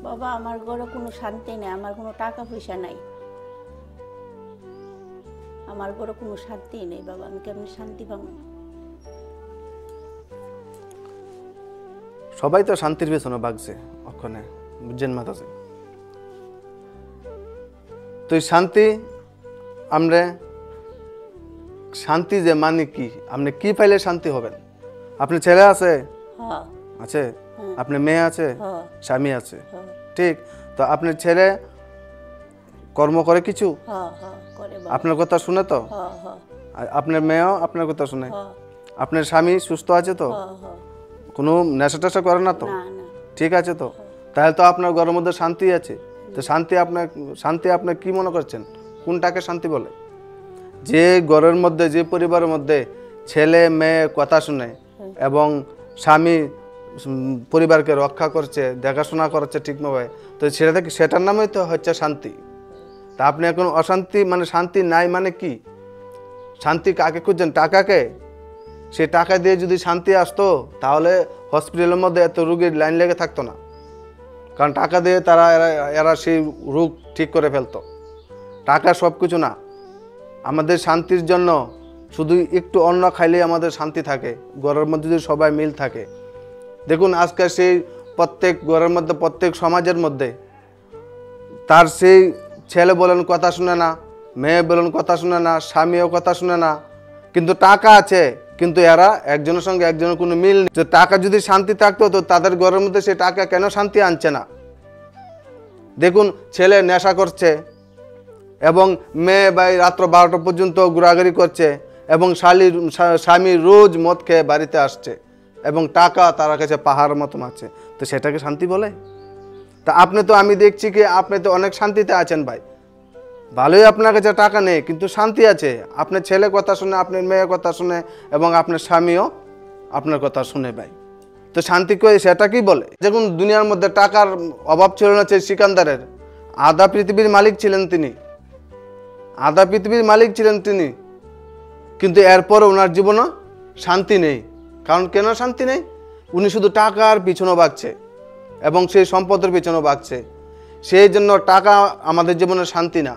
বাবা আমার ঘরে কোনো শান্তি নেই, আমার কোনো টাকা পয়সা নাই, আমার ঘরে কোনো শান্তি নেই বাবা, আমি কেমনি শান্তি পাবো? সবাই তো শান্তির পেছনে ভাগছে ওখানে, বুঝছেন মাতাজি? তো শান্তি আমরা শান্তি যে মানে কি, আপনি কি পাইলে শান্তি হবেন? আপনার ছেলে আছে? হ্যাঁ আছে। আপনার মেয়ে আছে? হ্যাঁ স্বামী আছে। হ্যাঁ ঠিক। তো আপনার ছেলে কর্ম করে কিছু? হ্যাঁ হ্যাঁ করে বাবা। আপনার কথা শুনে তো? হ্যাঁ হ্যাঁ আর আপনার মেয়েও আপনার কথা শুনে? হ্যাঁ আপনার স্বামী সুস্থ আছে তো? হ্যাঁ হ্যাঁ। কোনো নেশা টেশা করে না তো? না না। ঠিক আছে তো? তাহলে তো আপনার ঘরের মধ্যে শান্তি আছে। তো শান্তি আপনার কি মনে করছেন? কোনটাকে শান্তি বলে? যে ঘরের মধ্যে, যে পরিবারের মধ্যে ছেলে মেয়ে কথা শুনে এবং স্বামী পরিবারকে রক্ষা করছে, দেখাশোনা করছে ঠিকভাবে, তো সেটার নামই তো হচ্ছে শান্তি। তা আপনি এখন অশান্তি মানে শান্তি নাই মানে কি? শান্তি কাকে খুঁজছেন? টাকাকে? সে টাকা দিয়ে যদি শান্তি আসতো তাহলে হসপিটালের মধ্যে এত রোগীর লাইন লেগে থাকতো না, কারণ টাকা দিয়ে এরা সেই রোগ ঠিক করে ফেলতো। টাকা সব কিছু না। আমাদের শান্তির জন্য শুধু একটু অন্ন খাইলেই আমাদের শান্তি থাকে, ঘরের মধ্যে যদি সবাই মিল থাকে। দেখুন আজকে সেই প্রত্যেক ঘরের মধ্যে, প্রত্যেক সমাজের মধ্যে তার সেই ছেলে বলেন কথা শুনে না, মেয়ে বলেন কথা শুনে না, স্বামীও কথা শুনে না, কিন্তু টাকা আছে, কিন্তু এরা একজনের সঙ্গে একজনের কোনো মিল নেই। তো টাকা যদি শান্তি থাকতো তো তাদের ঘরের মধ্যে সেই টাকা কেন শান্তি আনছে না? দেখুন ছেলে নেশা করছে এবং মেয়ে ভাই রাত্র 12টা পর্যন্ত ঘোরাঘুরি করছে এবং স্বামী রোজ মদ খেয়ে বাড়িতে আসছে এবং টাকা তার কাছে পাহাড় মতো আছে, তো সেটাকে শান্তি বলে? তা আপনি তো, আমি দেখছি কি আপনি তো অনেক শান্তিতে আছেন ভাই, ভালোই আপনার কাছে টাকা নেই কিন্তু শান্তি আছে। আপনার ছেলে কথা শুনে, আপনার মেয়ে কথা শুনে এবং আপনার স্বামীও আপনার কথা শুনে ভাই, তো শান্তি কই? সেটা কি বলে? দেখুন দুনিয়ার মধ্যে টাকার অভাব ছিল না সেই সিকান্দারের, আধা পৃথিবীর মালিক ছিলেন তিনি, আধা পৃথিবীর মালিক ছিলেন তিনি, কিন্তু এরপরে ওনার জীবনে শান্তি নেই। কারণ কেন শান্তি নেই? উনি শুধু টাকার পিছনে ভাগছে এবং সেই সম্পদের পিছনে ভাগছে। সেই জন্য টাকা আমাদের জীবনে শান্তি না।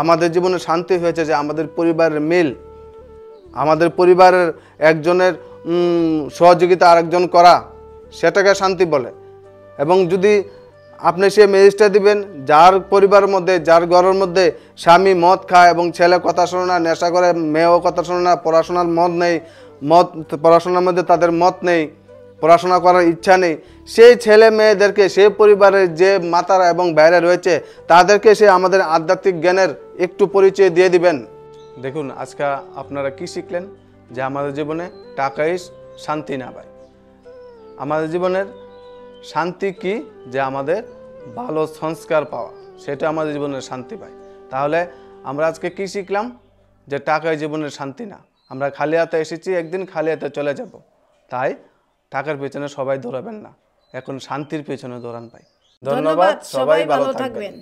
আমাদের জীবনে শান্তি হয়েছে যে আমাদের পরিবারের মিল, আমাদের পরিবারের একজনের সহযোগিতা আরেকজন করা, সেটাকে শান্তি বলে। এবং যদি আপনি সে মেসেজটা দিবেন যার পরিবারের মধ্যে, যার ঘরের মধ্যে স্বামী মদ খায় এবং ছেলে কথা শোনে না, নেশা করে, মেয়েও কথা শোনে না, পড়াশোনার মত নেই, পড়াশোনার মধ্যে তাদের মত নেই, পড়াশোনা করার ইচ্ছা নেই, সেই ছেলে মেয়েদেরকে, সেই পরিবারের যে মাতারা এবং বাইরে রয়েছে তাদেরকে সে আমাদের আধ্যাত্মিক জ্ঞানের একটু পরিচয় দিয়ে দিবেন। দেখুন আজকে আপনারা কি শিখলেন? যে আমাদের জীবনে টাকাই শান্তি না ভাই। আমাদের জীবনের শান্তি কি? যে আমাদের ভালো সংস্কার পাওয়া, সেটা আমাদের জীবনের শান্তি পাই। তাহলে আমরা আজকে কি শিখলাম? যে টাকাই জীবনের শান্তি না। আমরা খালি হাতে এসেছি, একদিন খালি হাতে চলে যাব। তাই টাকার পেছনে সবাই দৌড়াবেন না, এখন শান্তির পেছনে দৌড়ান ভাই। ধন্যবাদ, সবাই ভালো থাকবেন।